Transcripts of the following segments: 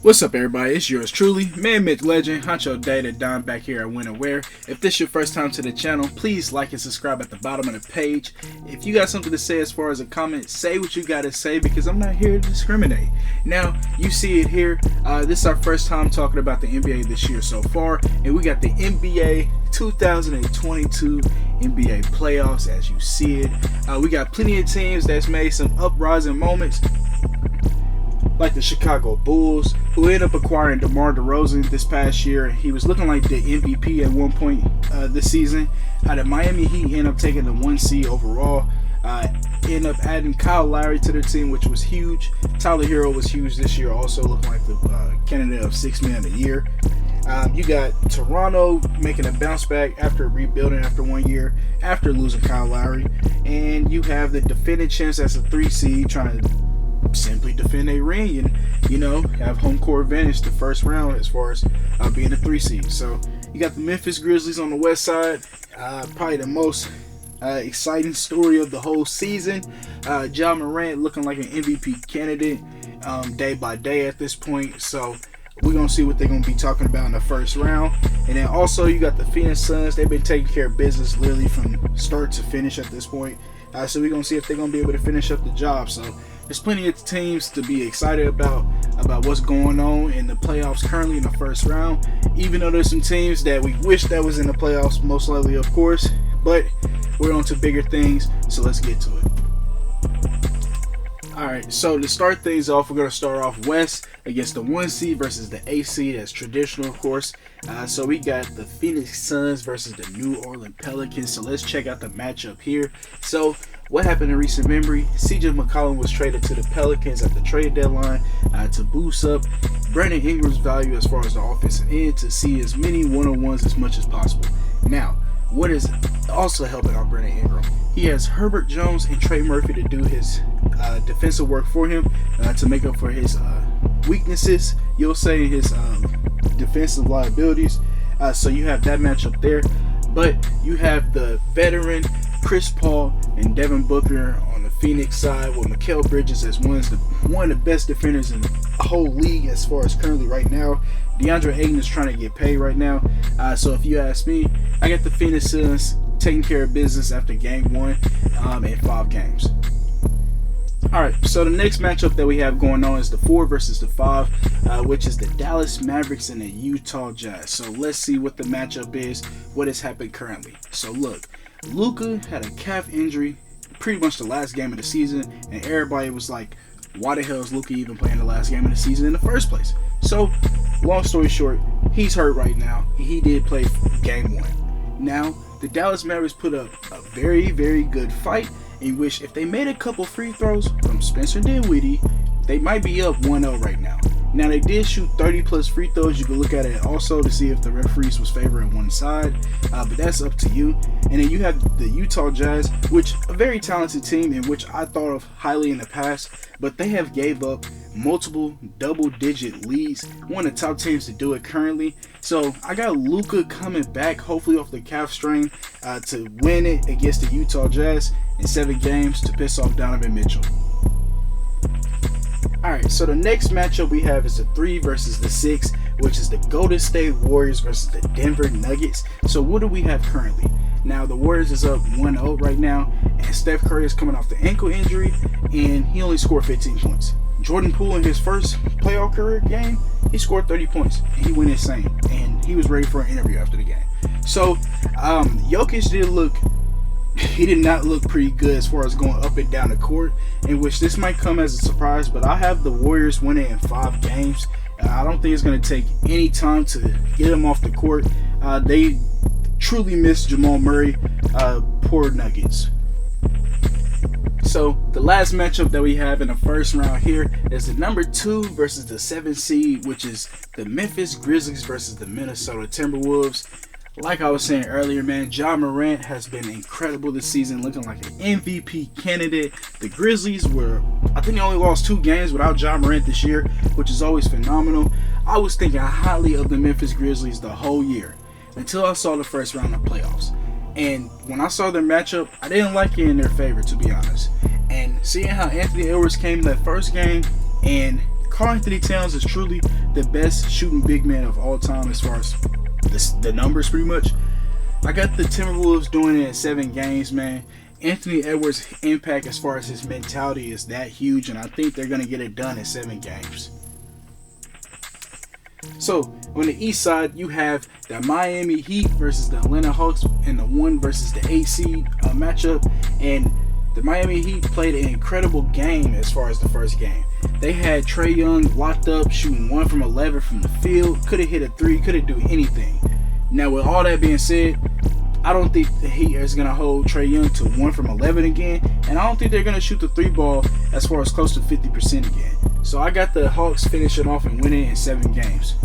What's up, everybody? It's yours truly, Man Myth Legend, Honcho Data Don back here at When and Where. If this is your first time to the channel, please like and subscribe at the bottom of the page. If you got something to say as far as a comment, say what you got to say because I'm not here to discriminate. Now, you see it here. This is our first time talking about the NBA this year so far, and we got the NBA 2022 NBA playoffs as you see it. We got plenty of teams that's made some uprising moments, like the Chicago Bulls, who ended up acquiring DeMar DeRozan this past year. He was looking like the MVP at one point this season. The Miami Heat ended up taking the 1 seed overall. Ended up adding Kyle Lowry to their team, which was huge. Tyler Hero was huge this year, also looking like the candidate of 6 Man of the year. You got Toronto making a bounce back after rebuilding after 1 year, after losing Kyle Lowry. And you have the defending champs as a 3 seed trying to simply defend a ring and, have home court advantage the first round as far as being a 3 seed. So you got the Memphis Grizzlies on the west side, probably the most exciting story of the whole season. Ja Morant looking like an MVP candidate day by day at this point. So we're going to see what they're going to be talking about in the first round. And then also you got the Phoenix Suns. They've been taking care of business literally from start to finish at this point. So we're going to see if they're going to be able to finish up the job. So there's plenty of teams to be excited about what's going on in the playoffs currently in the first round. Even though there's some teams that we wish that was in the playoffs, most likely, of course. But we're on to bigger things, so let's get to it. Alright, so to start things off, we're going to start off west against the 1 seed versus the 8 seed. That's traditional, of course. So we got the Phoenix Suns versus the New Orleans Pelicans. So let's check out the matchup here. So what happened in recent memory? CJ McCollum was traded to the Pelicans at the trade deadline to boost up Brandon Ingram's value as far as the offensive end, to see as many one-on-ones as much as possible. Now, what is also helping out Brandon Ingram? He has Herbert Jones and Trey Murphy to do his defensive work for him to make up for his weaknesses, you'll say, his defensive liabilities. So you have that matchup there. But you have the veteran Chris Paul and Devin Booker on the Phoenix side, with Mikal Bridges as one of the best defenders in the whole league as far as currently right now. DeAndre Ayton is trying to get paid right now. So if you ask me, I got the Phoenix Suns taking care of business after game 1 in 5 games. Alright, so the next matchup that we have going on is the 4 versus the 5, which is the Dallas Mavericks and the Utah Jazz. So let's see what the matchup is, what has happened currently. So look, Luka had a calf injury pretty much the last game of the season, and everybody was like, why the hell is Luka even playing the last game of the season in the first place? So, long story short, he's hurt right now. He did play game 1. Now, the Dallas Mavericks put up a very, very good fight, in which if they made a couple free throws from Spencer Dinwiddie, they might be up 1-0 right now. Now, they did shoot 30 plus free throws. You can look at it also to see if the referees was favoring one side, but that's up to you. And then you have the Utah Jazz, which a very talented team in which I thought of highly in the past, but they have gave up multiple double-digit leads, one of the top teams to do it currently. So I got Luka coming back, hopefully off the calf strain, to win it against the Utah Jazz in 7 games to piss off Donovan Mitchell. Alright, so the next matchup we have is the 3 versus the 6, which is the Golden State Warriors versus the Denver Nuggets. So what do we have currently? Now, the Warriors is up 1-0 right now, and Steph Curry is coming off the ankle injury, and he only scored 15 points. Jordan Poole in his first playoff career game, he scored 30 points, and he went insane, and he was ready for an interview after the game. So, Jokic did not look pretty good as far as going up and down the court, in which this might come as a surprise, but I have the Warriors winning in 5 games. I don't think it's going to take any time to get them off the court. They truly miss Jamal Murray. Poor Nuggets. So the last matchup that we have in the first round here is the number 2 versus the 7 seed, which is the Memphis Grizzlies versus the Minnesota Timberwolves. Like I was saying earlier, man, Ja Morant has been incredible this season, looking like an MVP candidate. The Grizzlies I think they only lost 2 games without Ja Morant this year, which is always phenomenal. I was thinking highly of the Memphis Grizzlies the whole year until I saw the first round of playoffs. And when I saw their matchup, I didn't like it in their favor, to be honest. And seeing how Anthony Edwards came in that first game and Karl Anthony Towns is truly the best shooting big man of all time as far as the numbers pretty much. I got the Timberwolves doing it in 7 games, man. Anthony Edwards' impact as far as his mentality is that huge, and I think they're going to get it done in 7 games. So, on the east side, you have the Miami Heat versus the Atlanta Hawks in the 1 versus the 8 seed matchup. And the Miami Heat played an incredible game as far as the first game. They had Trae Young locked up, shooting 1 from 11 from the field. Could have hit a 3, could have do anything. Now, with all that being said, I don't think the Heat is going to hold Trae Young to 1 from 11 again. And I don't think they're going to shoot the 3 ball as far as close to 50% again. So I got the Hawks finishing off and winning in 7 games.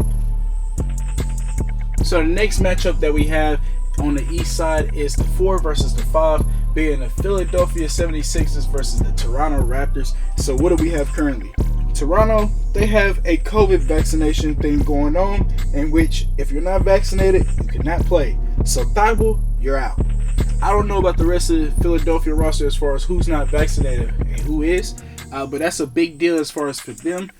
So the next matchup that we have on the east side is the 4 versus the 5, being the Philadelphia 76ers versus the Toronto Raptors. So what do we have currently? Toronto, they have a COVID vaccination thing going on, in which if you're not vaccinated, you cannot play. So Thibault, you're out. I don't know about the rest of the Philadelphia roster as far as who's not vaccinated and who is, but that's a big deal as far as for them.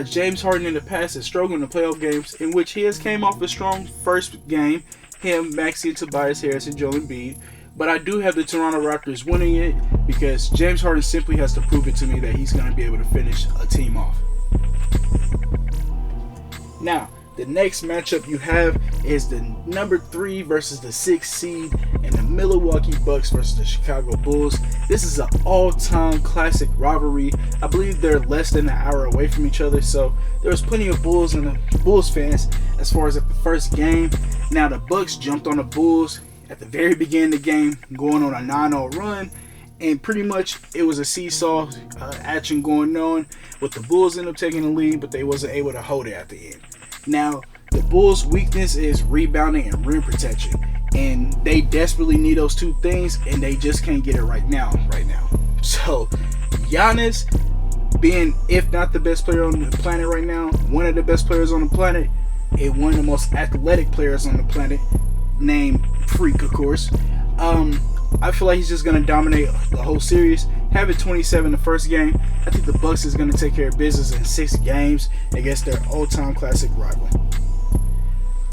James Harden in the past has struggled in the playoff games, in which he has came off a strong first game. Him, Maxey, Tobias Harris, and Joel Embiid. But I do have the Toronto Raptors winning it because James Harden simply has to prove it to me that he's going to be able to finish a team off. Now, the next matchup you have is the number 3 versus the 6 seed and the Milwaukee Bucks versus the Chicago Bulls. This is an all-time classic rivalry. I believe they're less than an hour away from each other, so there was plenty of Bulls and the Bulls fans as far as at the first game. Now the Bucks jumped on the Bulls at the very beginning of the game, going on a 9-0 run, and pretty much it was a seesaw action going on, with the Bulls ended up taking the lead, but they wasn't able to hold it at the end. Now, the Bulls' weakness is rebounding and rim protection, and they desperately need those 2 things, and they just can't get it right now. So, Giannis, being, if not the best player on the planet right now, one of the best players on the planet, and one of the most athletic players on the planet, named Freak, of course. I feel like he's just going to dominate the whole series. Having 27 the first game, I think the Bucks is going to take care of business in 6 games against their all-time classic rival.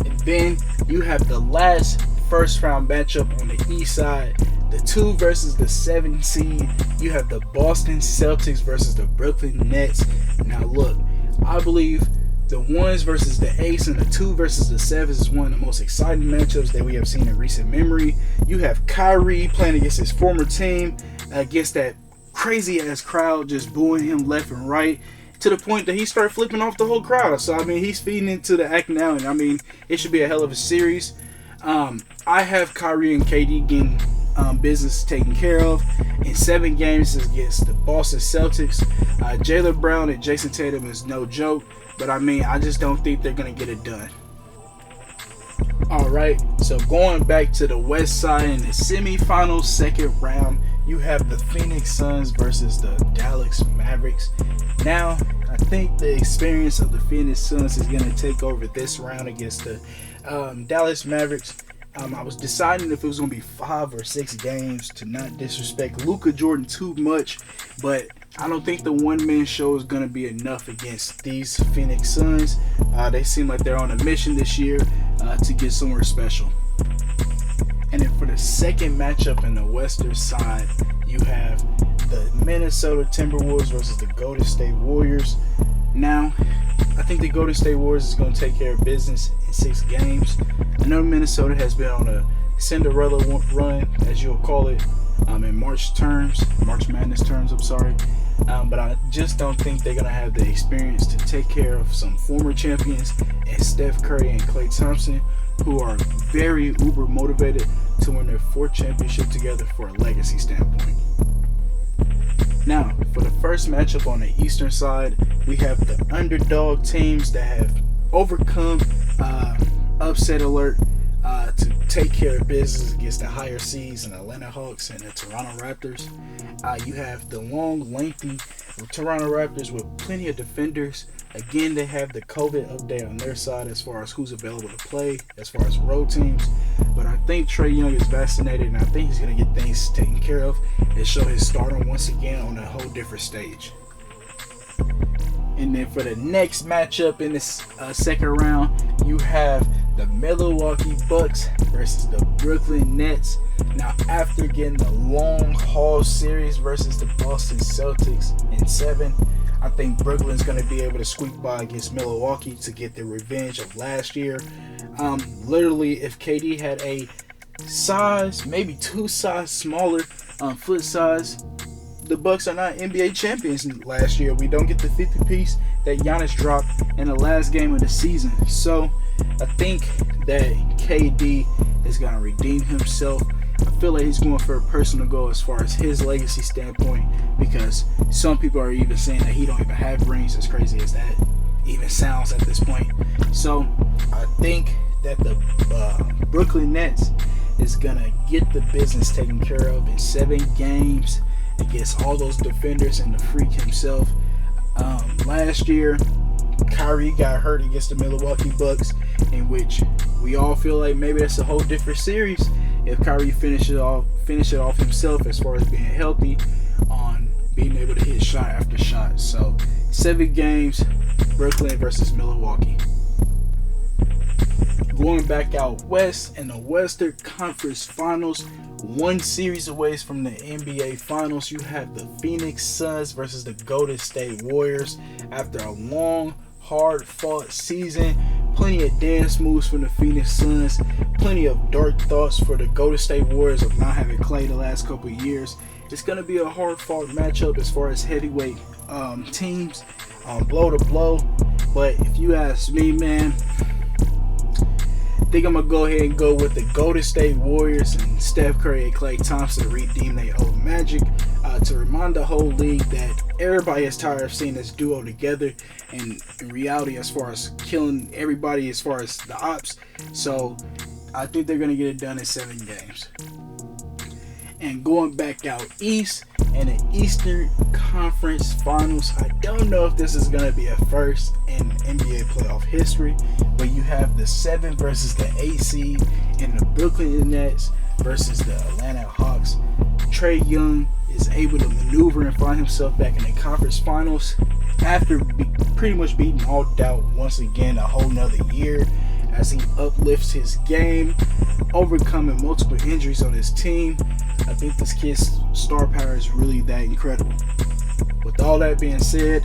And then you have the last first round matchup on the east side, the 2 versus the 7 seed. You have the Boston Celtics versus the Brooklyn Nets. Now look, I believe the 1s versus the 8s and the 2 versus the 7s is one of the most exciting matchups that we have seen in recent memory. You have Kyrie playing against his former team, against that crazy ass crowd just booing him left and right, to the point that he started flipping off the whole crowd. So I mean, he's feeding into the act now, and I mean, it should be a hell of a series. I have Kyrie and KD getting business taken care of in 7 games against the Boston Celtics. Jaylen Brown and Jason Tatum is no joke. But I mean, I just don't think they're going to get it done. Alright, so going back to the west side in the semifinal second round, you have the Phoenix Suns versus the Daleks Mavericks. Now, I think the experience of the Phoenix Suns is going to take over this round against the Dallas Mavericks. I was deciding if it was going to be 5 or 6 games, to not disrespect Luka Jordan too much, but I don't think the one-man show is going to be enough against these Phoenix Suns. They seem like they're on a mission this year to get somewhere special. And then for the second matchup in the western side, you have the Minnesota Timberwolves versus the Golden State Warriors. Now, I think the Golden State Warriors is going to take care of business in 6 games. I know Minnesota has been on a Cinderella run, as you'll call it, in March Madness terms, I'm sorry. But I just don't think they're going to have the experience to take care of some former champions and Steph Curry and Klay Thompson, who are very uber motivated to win their 4th championship together for a legacy standpoint. Now, for the first matchup on the eastern side, we have the underdog teams that have overcome upset alert to take care of business against the higher seeds and Atlanta Hawks and the Toronto Raptors. You have the long, lengthy Toronto Raptors with plenty of defenders. Again, they have the COVID update on their side as far as who's available to play, as far as road teams. But I think Trae Young is vaccinated, and I think he's going to get things taken care of and show his stardom once again on a whole different stage. And then for the next matchup in this second round, you have the Milwaukee Bucks versus the Brooklyn Nets. Now, after getting the long haul series versus the Boston Celtics in 7, I think Brooklyn's going to be able to squeak by against Milwaukee to get the revenge of last year. Literally, if KD had a size, maybe 2 size smaller foot size, the Bucks are not NBA champions last year. We don't get the 50 piece that Giannis dropped in the last game of the season. So I think that KD is going to redeem himself. I feel like he's going for a personal goal as far as his legacy standpoint, because some people are even saying that he don't even have rings, as crazy as that even sounds at this point. So I think that the Brooklyn Nets is going to get the business taken care of in 7 games against all those defenders and the freak himself. Last year, Kyrie got hurt against the Milwaukee Bucks, in which we all feel like maybe that's a whole different series if Kyrie finish it off himself as far as being healthy, on being able to hit shot after shot. So 7 games, Brooklyn versus Milwaukee. Going back out west in the Western Conference Finals, 1 series away from the NBA Finals, you have the Phoenix Suns versus the Golden State Warriors. After a long, hard-fought season, plenty of dance moves from the Phoenix Suns, plenty of dark thoughts for the Golden State Warriors of not having Clay the last couple of years. It's going to be a hard-fought matchup as far as heavyweight teams, blow to blow. But if you ask me, man, I think I'm going to go ahead and go with the Golden State Warriors and Steph Curry and Klay Thompson to redeem their old magic, to remind the whole league that everybody is tired of seeing this duo together, and in reality, as far as killing everybody as far as the ops. So I think they're going to get it done in 7 games. And going back out east in the Eastern Conference Finals, I don't know if this is going to be a first in NBA playoff history, but you have the 7 versus the 8 seed and the Brooklyn Nets versus the Atlanta Hawks. Trae Young is able to maneuver and find himself back in the conference finals after pretty much beating all doubt once again a whole nother year, as he uplifts his game, overcoming multiple injuries on his team. I think this kid's star power is really that incredible. With all that being said,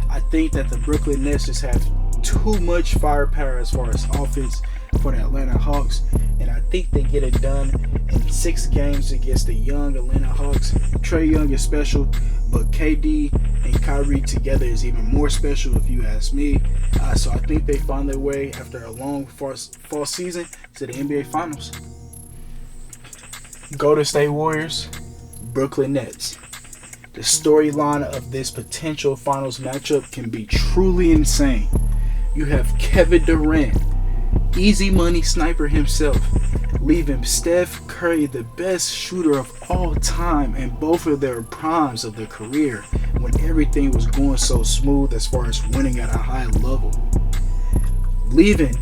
I think that the Brooklyn Nets just have too much firepower as far as offense for the Atlanta Hawks, and I think they get it done in 6 games against the young Atlanta Hawks. Trae Young is special, but KD and Kyrie together is even more special if you ask me. So I think they find their way after a long fall season to the NBA Finals. Golden State Warriors, Brooklyn Nets. The storyline of this potential finals matchup can be truly insane. You have Kevin Durant, easy money sniper himself, leaving Steph Curry the best shooter of all time in both of their primes of their career, when everything was going so smooth as far as winning at a high level. Leaving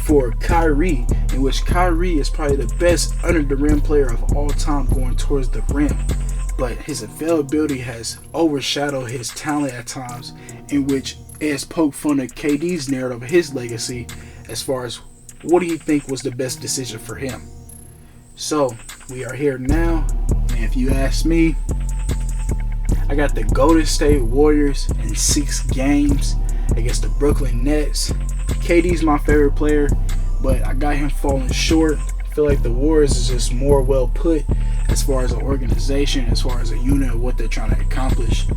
for Kyrie, in which Kyrie is probably the best under the rim player of all time going towards the rim, but his availability has overshadowed his talent at times, in which it has poked fun at KD's narrative of his legacy as far as what do you think was the best decision for him. So we are here now, and if you ask me, I got the Golden State Warriors in 6 games against the Brooklyn Nets. KD's my favorite player, but I got him falling short. I feel like the Warriors is just more well put as far as an organization, as far as a unit of what they're trying to accomplish.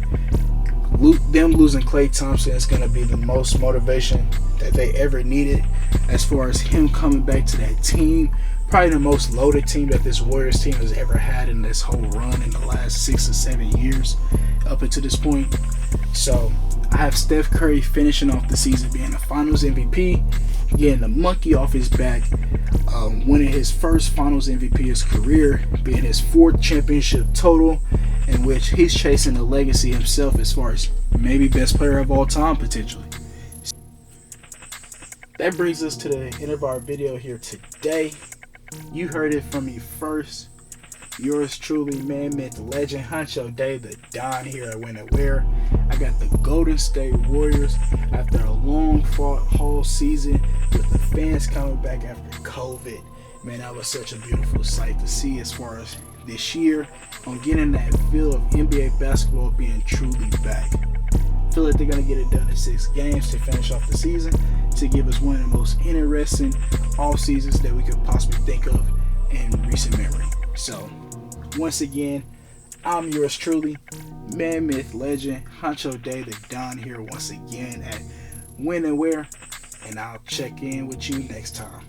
Them losing Klay Thompson is going to be the most motivation that they ever needed as far as him coming back to that team. Probably the most loaded team that this Warriors team has ever had in this whole run in the last 6 or 7 years up until this point. So I have Steph Curry finishing off the season being the Finals MVP, getting the monkey off his back, winning his first Finals MVP of his career, being his 4th championship total, in which he's chasing the legacy himself as far as maybe best player of all time potentially. That brings us to the end of our video here today. You heard it from me first. Yours truly, man, myth, legend, Huncho Day, the Don here at When and Where. I got the Golden State Warriors after a long fought whole season with the fans coming back after COVID. Man, that was such a beautiful sight to see as far as this year on getting that feel of NBA basketball being truly back. I feel like they're going to get it done in 6 games to finish off the season to give us one of the most interesting off seasons that we could possibly think of in recent memory. So, once again, I'm yours truly, man, myth, legend, Huncho Day, the Don here once again at When and Where, and I'll check in with you next time.